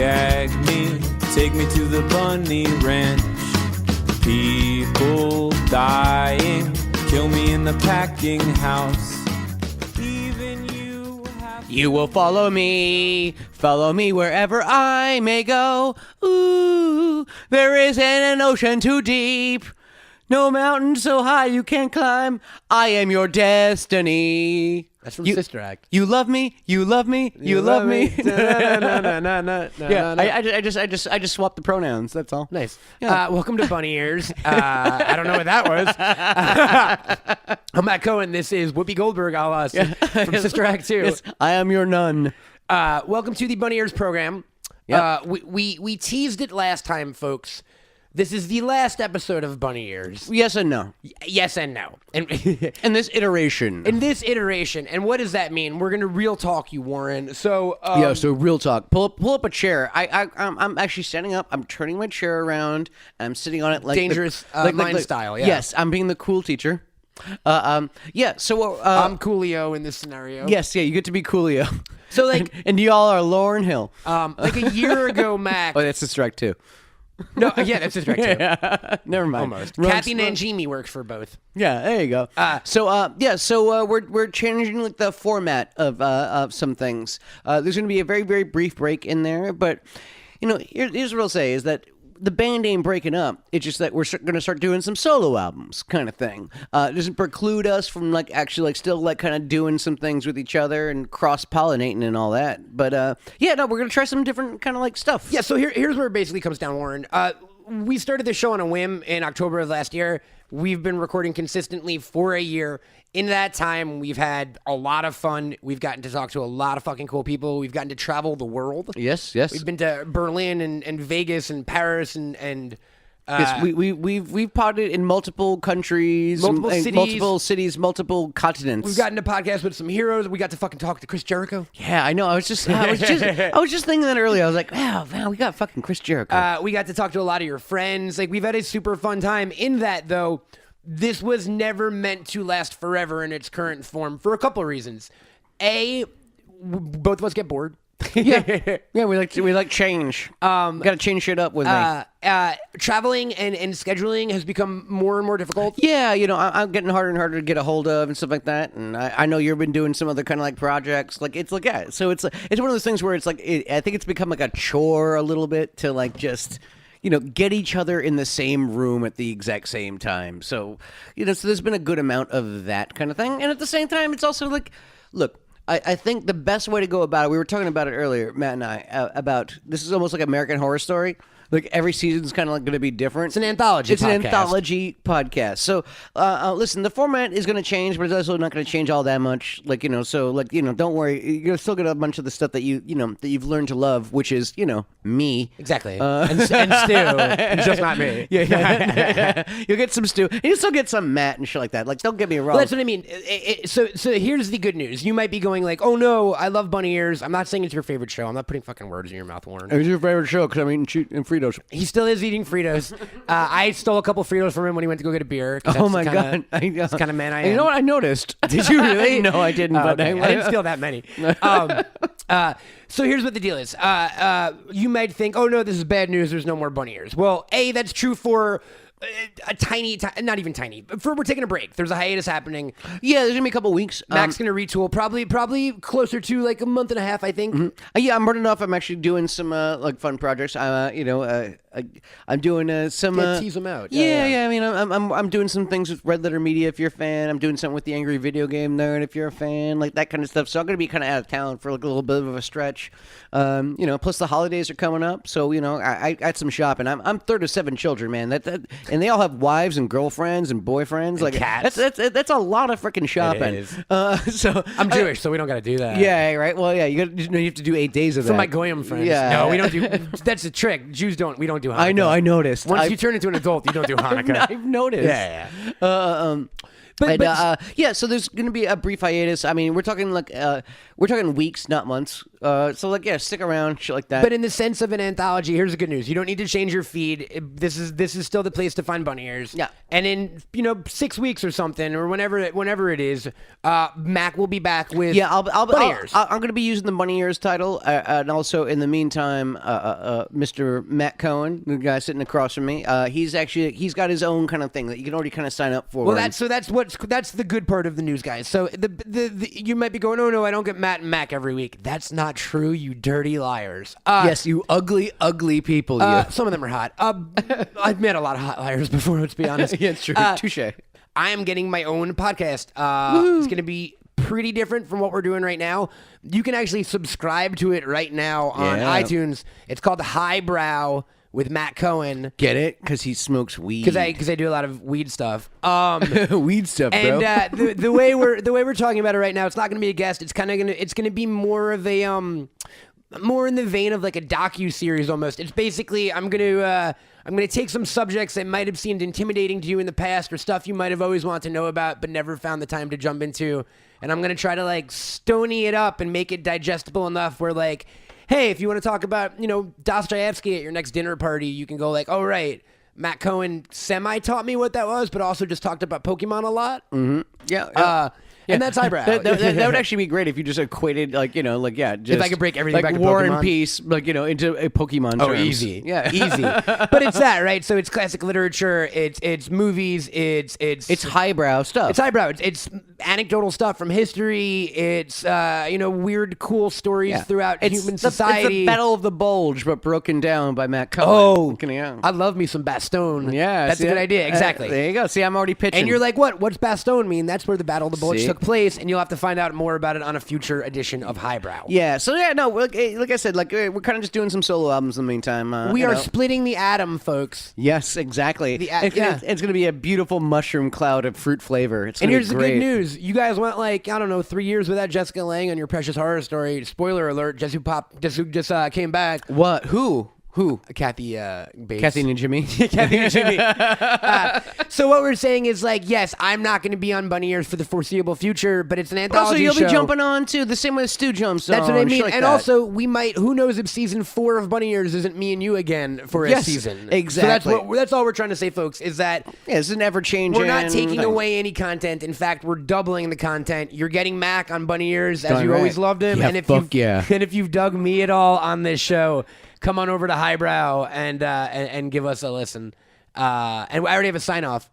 gag me, take me to the bunny ranch. People dying, kill me in the packing house. Even you will follow me wherever I may go. Ooh, there isn't an ocean too deep, no mountain so high you can't climb. I am your destiny. That's from Sister Act. You love me. You love me. You love me. Yeah, I just swapped the pronouns. That's all. Nice. Yeah. Welcome to Bunny Ears. I don't know what that was. I'm Matt Cohen. This is Whoopi Goldberg a la from Sister Act 2. Yes, I am your nun. Welcome to the Bunny Ears program. Yep. We teased it last time, folks. This is the last episode of Bunny Ears. Yes and no. Yes and no. And In this iteration. And what does that mean? We're gonna real talk you, Warren. So So real talk. Pull up a chair. I'm actually standing up. I'm turning my chair around. I'm sitting on it like dangerous mind style. Yeah. Yes, I'm being the cool teacher. So I'm Coolio in this scenario. Yes, yeah, you get to be Coolio. So like, and y'all are Lauryn Hill. like a year ago, Mac. Oh, that's a strike too. No, yeah, that's his right too. Yeah. Never mind. Almost. Kathy Nanjimi works for both. Yeah, there you go. We're changing like the format of some things. There's going to be a very, very brief break in there, but here's what I'll say is that the band ain't breaking up. It's just that we're going to start doing some solo albums kind of thing. It doesn't preclude us from still kind of doing some things with each other and cross-pollinating and all that. But we're going to try some different kind of stuff. Yeah, so here's where it basically comes down, Warren. We started this show on a whim in October of last year. We've been recording consistently for a year. In that time, we've had a lot of fun. We've gotten to talk to a lot of fucking cool people. We've gotten to travel the world. Yes. We've been to Berlin and Vegas and Paris and yes, we've potted in multiple countries, multiple cities, multiple continents. We've gotten to podcast with some heroes. We got to fucking talk to Chris Jericho. Yeah, I know. I was just thinking that earlier. I was like, wow, man, we got fucking Chris Jericho. We got to talk to a lot of your friends. Like, we've had a super fun time. In that, though, this was never meant to last forever in its current form for a couple of reasons. A, both of us get bored. Yeah, we like change. Got to change shit up with me. Traveling and scheduling has become more and more difficult. Yeah, I'm getting harder and harder to get a hold of and stuff like that. And I know you've been doing some other kind of projects. So it's one of those things where it's I think it's become like a chore a little bit to just get each other in the same room at the exact same time. So so there's been a good amount of that kind of thing. And at the same time, it's also look. I think the best way to go about it, we were talking about it earlier, Matt and I, about this is almost like American Horror Story. Like every season's kind of going to be different. It's an anthology podcast. An anthology podcast. So, listen, the format is going to change, but it's also not going to change all that much. Don't worry. You're going to still get a bunch of the stuff that that you've learned to love, which is, me. Exactly. And Stu. And just not me. Yeah. You'll get some Stu. And you'll still get some Matt and shit like that. Don't get me wrong. Well, that's what I mean. So here's the good news. You might be going oh no, I love Bunny Ears. I'm not saying it's your favorite show. I'm not putting fucking words in your mouth, Warren. It's your favorite show because I'm eating Fritos. He still is eating Fritos. I stole a couple Fritos from him when he went to go get a beer. Oh my God. That's the kind of man I am. You know what? I noticed. Did you really? No, I didn't. But okay. I didn't steal that many. So here's what the deal is. You might think, oh no, this is bad news. There's no more Bunny Ears. Well, A, that's true for a tiny, not even tiny. We're taking a break. There's a hiatus happening. Yeah, there's gonna be a couple weeks. Mac's gonna retool, probably closer to a month and a half, I think. Mm-hmm. Yeah, I'm running off. I'm actually doing some fun projects. I'm doing some. Tease them out. Yeah. I mean, I'm doing some things with Red Letter Media. If you're a fan, I'm doing something with the Angry Video Game Nerd. If you're a fan, that kind of stuff. So I'm gonna be kind of out of town for a little bit of a stretch. Plus the holidays are coming up, so I got some shopping. I'm third of 7 children, man. And they all have wives and girlfriends and boyfriends. And cats. That's a lot of freaking shopping. It is. So I'm Jewish, so we don't got to do that. Yeah, right. Well, yeah, you have to do 8 days of that. For my goyim friends. Yeah. No, we don't do. That's the trick. Jews don't. We don't do Hanukkah. I know. I noticed. Once you turn into an adult, you don't do Hanukkah. I've noticed. Yeah. Yeah, so there's going to be a brief hiatus. I mean, we're talking weeks, not months. So like, yeah, stick around, shit like that. But in the sense of an anthology, here's the good news: you don't need to change your feed. This is still the place to find bunny ears. Yeah. And in 6 weeks or something, or whenever it is, Mac will be back with bunny ears. I'm going to be using the bunny ears title, and also in the meantime, Mr. Matt Cohen, the guy sitting across from me, he's got his own kind of thing that you can already kind of sign up for. Well, that's the good part of the news, guys. So the you might be going, oh no, I don't get Matt and Mac every week. That's not true, you dirty liars. Yes, you ugly people. Some of them are hot. I've met a lot of hot liars before. Let's be honest. Yeah, it's true. Touche. I am getting my own podcast. It's going to be pretty different from what we're doing right now. You can actually subscribe to it right now on iTunes. It's called Highbrow with Matt Cohen. Get it? Because he smokes weed. Because I do a lot of weed stuff. Weed stuff, bro. And the way we're talking about it right now, it's not going to be a guest. It's going to be more of a more in the vein of like a docu-series almost. It's basically I'm going to take some subjects that might have seemed intimidating to you in the past, or stuff you might have always wanted to know about but never found the time to jump into, and I'm going to try to like stony it up and make it digestible enough where like, hey, if you want to talk about, Dostoevsky at your next dinner party, you can go like, oh, right, Matt Cohen semi-taught me what that was, but also just talked about Pokemon a lot. Mm-hmm. Yeah. And that's Highbrow. That would actually be great if you just equated, just if I could break everything like back to War Pokemon. and Peace, into a Pokemon Oh, terms. easy. Yeah. Easy. But it's that, right? So it's classic literature, it's movies, it's highbrow stuff. It's highbrow. It's anecdotal stuff from history. It's weird, cool stories throughout human society. It's the Battle of the Bulge, but broken down by Matt Cohen. Oh, I love me some Bastogne. Yeah, that's a good idea. Exactly. There you go. See, I'm already pitching. And you're like, what? What's Bastogne mean? That's where the Battle of the Bulge See? took place, and you'll have to find out more about it on a future edition of Highbrow. Yeah. So yeah, no. Like I said, we're kind of just doing some solo albums in the meantime. We are splitting the atom, folks. Yes, exactly. It's gonna be a beautiful mushroom cloud of fruit flavor. It's and gonna here's be the great. good news: you guys went 3 years without Jessica Lange on your Precious Horror Story. Spoiler alert: Jessica just came back. What? Who? Kathy Bates. Kathy and Jimmy. Kathy and Jimmy. So what we're saying is yes, I'm not going to be on Bunny Ears for the foreseeable future, but it's an anthology also, you'll show. be jumping on too, the same way Stu jumps on. That's what I mean. Like and that. also, we might. Who knows if season 4 of Bunny Ears isn't me and you again for a season? Exactly. So that's all we're trying to say, folks. Is that it's an ever changing. we're not taking away any content. In fact, we're doubling the content. You're getting Mac on Bunny Ears as you always loved him. Yeah, and if you've dug me at all on this show, come on over to Highbrow and give us a listen. And I already have a sign off.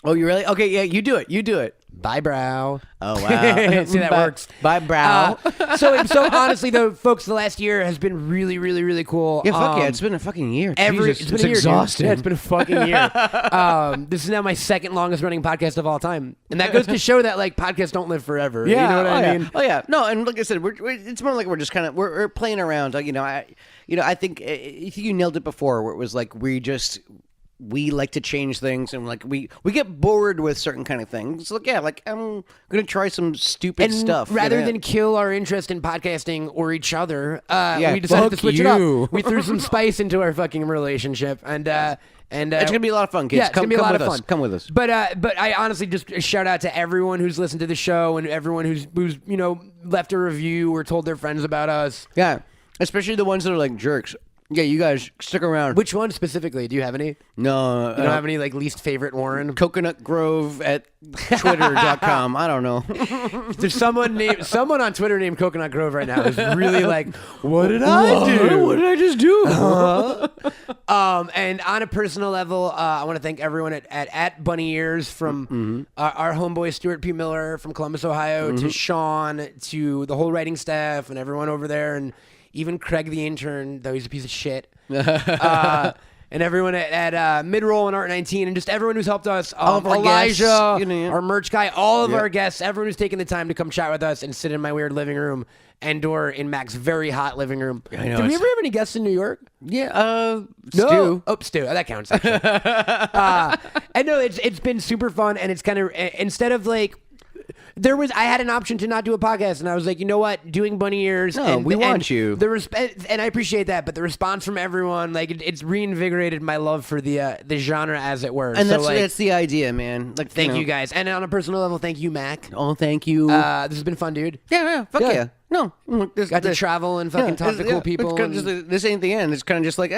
Oh, you really? Okay, yeah, you do it. Bye, brow. Oh, wow. See, that works. Bye, brow. So honestly, though, folks, the last year has been really, really, really cool. Yeah, fuck yeah. It's been a fucking year. It's been a year, exhausting. dude. Yeah, it's been a fucking year. This is now my second longest running podcast of all time. And that goes to show that, podcasts don't live forever. Yeah, you know what I mean? Oh, yeah. No, and like I said, it's more like we're just kind of, we're playing around. I think you nailed it before, where it was like we like to change things, and we get bored with certain kind of things. So, I'm gonna try some stupid stuff rather than kill our interest in podcasting or each other. We decided to switch it up. We threw some spice into our fucking relationship, and it's gonna be a lot of fun, kids. Yeah, it's gonna be a lot of fun. Come with us. But I honestly just a shout out to everyone who's listened to the show and everyone who's left a review or told their friends about us. Yeah, especially the ones that are like jerks. Yeah, you guys stick around. Which one specifically? Do you have any? No. You don't have any least favorite Warren? Coconut Grove at Twitter.com. I don't know. There's someone on Twitter named Coconut Grove right now who's really like, what did I do? What did I just do? And on a personal level, I want to thank everyone at Bunny Ears, from our homeboy Stuart P. Miller from Columbus, Ohio, to Sean, to the whole writing staff and everyone over there, and even Craig the intern, though he's a piece of shit. And everyone at Midroll and Art 19, and just everyone who's helped us. All of our Elijah, guests, our merch guy, all of our guests, everyone who's taken the time to come chat with us and sit in my weird living room and/or in Mac's very hot living room. Did we ever have any guests in New York? Yeah, no. Stu. Oh, Stu. That counts, actually. And no, it's been super fun, and it's kind of, instead of I had an option to not do a podcast, and I was like, you know what, doing bunny ears. No, we want you. And I appreciate that, but the response from everyone, like, it's reinvigorated my love for the genre, as it were. And so, that's the idea, man. Like, thank you guys, and on a personal level, thank you, Mac. Oh, thank you. This has been fun, dude. Yeah, fuck yeah. No, Got to travel and fucking talk to cool people. This ain't the end. It's kind of just like,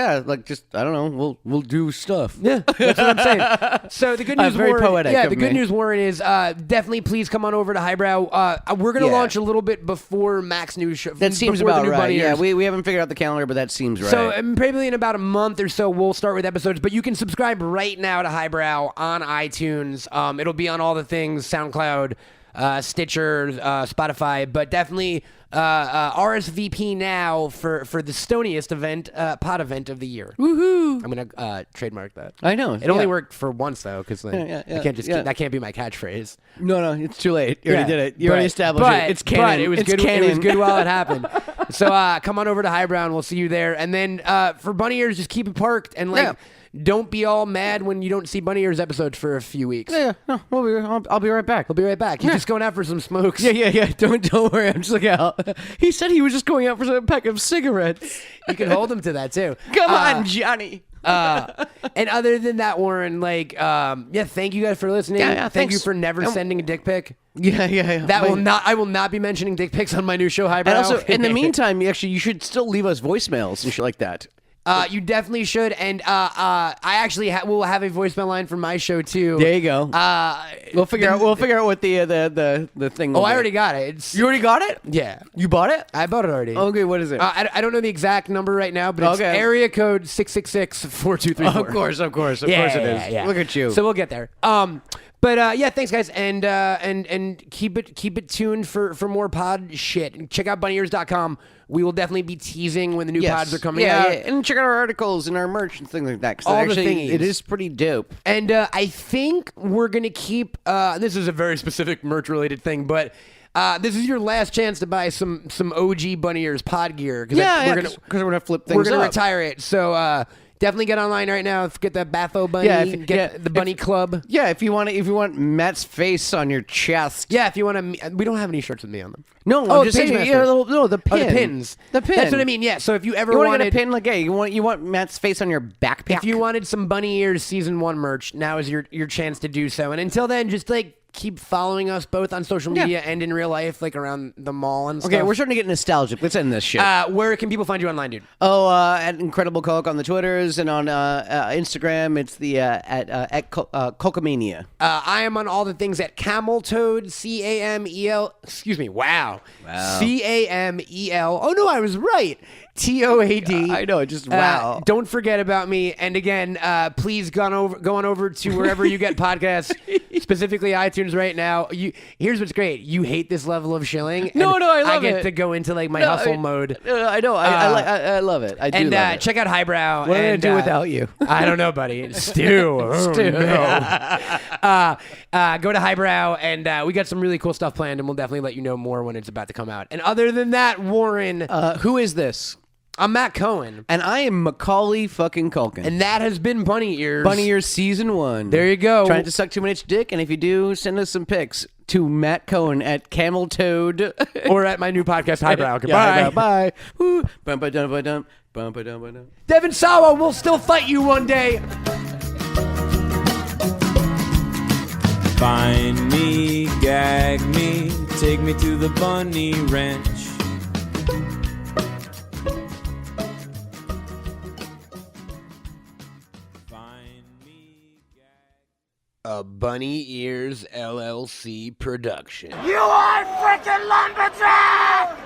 just I don't know. We'll do stuff. Yeah, that's what I'm saying. So the good news, very Warren, poetic. Yeah, the good news, Warren, is definitely please come on over to Highbrow. We're gonna launch a little bit before Mac's new show. That seems about right. Yeah, we haven't figured out the calendar, but that seems right. So probably in about a month or so, we'll start with episodes. But you can subscribe right now to Highbrow on iTunes. It'll be on all the things: SoundCloud, Stitcher, Spotify, but definitely RSVP now for the stoniest event, pod event of the year. Woohoo! I'm gonna trademark that. I know. It only worked for once though, because I can't just that can't be my catchphrase. No, it's too late. You already did it. You already established it. It's canon. But it was good. Canon. It was good while it happened. So come on over to Highbrow and we'll see you there. And then for bunny ears, just keep it parked and don't be all mad when you don't see bunny ears episodes for a few weeks. Yeah. No, I'll be right back. We'll be right back. He's just going out for some smokes. Yeah. Don't worry. I'm just looking out. He said he was just going out for a pack of cigarettes. You can hold him to that too. Come on, Johnny. And other than that, Warren, thank you guys for listening. Yeah, thank you for never sending a dick pic. Yeah. I will not be mentioning dick pics on my new show, Highbrow. And also, in the meantime, you should still leave us voicemails and shit like that. You definitely should, and I actually will have a voicemail line for my show too. There you go. We'll figure out what the thing. I already got it. You already got it? Yeah. You bought it? I bought it already. Okay, what is it? I don't know the exact number right now, but it's area code 666-4234. Of course it is. Yeah. Look at you. So we'll get there. But thanks guys, and keep it tuned for more pod shit. And check out bunnyears.com. We will definitely be teasing when the new pods are coming out. Yeah, and check out our articles and our merch and things like that. All the thingies. It is pretty dope. And I think we're gonna keep. This is a very specific merch related thing, but. This is your last chance to buy some OG Bunny Ears pod gear. Because we're gonna flip things. We're gonna retire it. So definitely get online right now. Get that Batho bunny. Get the bunny club. Yeah, if you want Matt's face on your chest. Yeah, if you want to. We don't have any shirts with me on them. No, I'm just saying. The pin. The pins. The pin. That's what I mean. Yeah. So if you ever wanted get a pin, you want Matt's face on your backpack. If you wanted some Bunny Ears season 1 merch, now is your chance to do so. And until then, just keep following us both on social media and in real life, around the mall and stuff. Okay, we're starting to get nostalgic. Let's end this shit. Where can people find you online, dude? At Incredible Coke on the Twitters and on Instagram. It's the at Cocomania. I am on all the things at Camel Toad, CAMEL. Excuse me. Wow. CAMEL. Oh no, I was right. TOAD. I know, just wow. Don't forget about me. And again, please go on over to wherever you get podcasts, specifically iTunes right now. Here's what's great. You hate this level of shilling. No, I love it. I get to go into my hustle mode. I know. I love it. I do love it. And check out Highbrow. What am I going to do without you? I don't know, buddy. Stew. Stew. No. Go to Highbrow, and we got some really cool stuff planned, and we'll definitely let you know more when it's about to come out. And other than that, Warren. Who is this? I'm Matt Cohen. And I am Macaulay fucking Culkin. And that has been Bunny Ears. Bunny Ears Season 1. There you go. Trying to suck too much dick, and if you do, send us some pics to Matt Cohen at Camel Toad. Or at my new podcast, Highbrow. Goodbye. Yeah, bye. Woo. Bum-ba-dum-ba-dum. Bum-ba-dum-ba-dum. Devin Sawa will still fight you one day. Find me, gag me, take me to the bunny ranch. A Bunny Ears LLC production. You are freaking lumberjack!